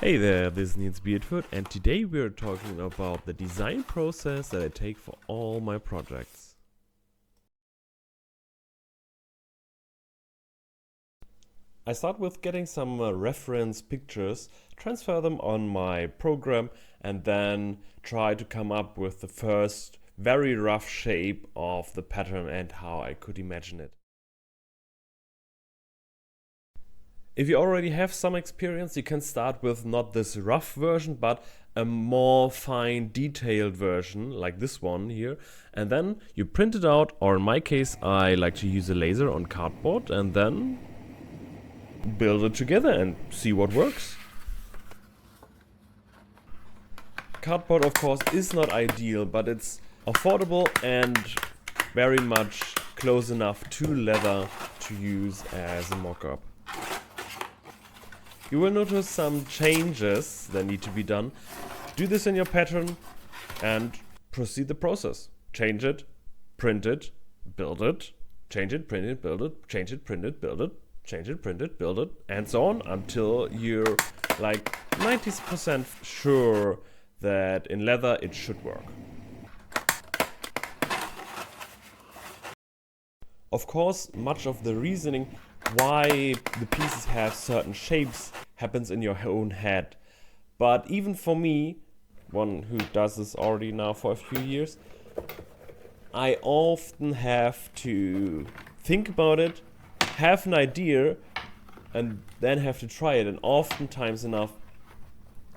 Hey there, this is Niels Beardfoot, and today we are talking about the design process that I take for all my projects. I start with getting some reference pictures, transfer them on my program, and then try to come up with the first very rough shape of the pattern and how I could imagine it. If you already have some experience, you can start with not this rough version, but a more fine detailed version like this one here. And then you print it out, or in my case, I like to use a laser on cardboard and then build it together and see what works. Cardboard, of course, is not ideal, but it's affordable and very much close enough to leather to use as a mock-up. You will notice some changes that need to be done. Do this in your pattern and proceed the process. Change it, print it, build it, change it, print it, build it, change it, print it, build it, change it, print it, build it, and so on until you're like 90% sure that in leather it should work. Of course, much of the reasoning why the pieces have certain shapes happens in your own head. But even for me, one who does this already now for a few years, I often have to think about it, have an idea, and then have to try it. And oftentimes enough,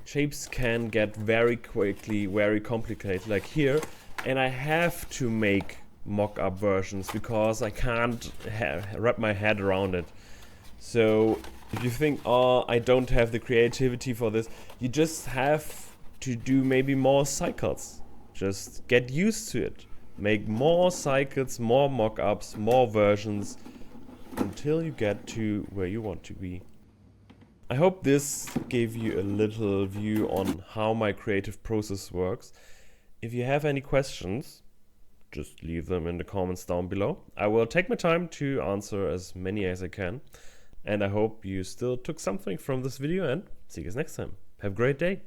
shapes can get very quickly very complicated, like here, and I have to make mock-up versions because I can't wrap my head around it. So if you think, oh, I don't have the creativity for this, you just have to do maybe more cycles. Just get used to it. Make more cycles, more mock-ups, more versions until you get to where you want to be. I hope this gave you a little view on how my creative process works. If you have any questions, just leave them in the comments down below. I will take my time to answer as many as I can. And I hope you still took something from this video and see you guys next time. Have a great day.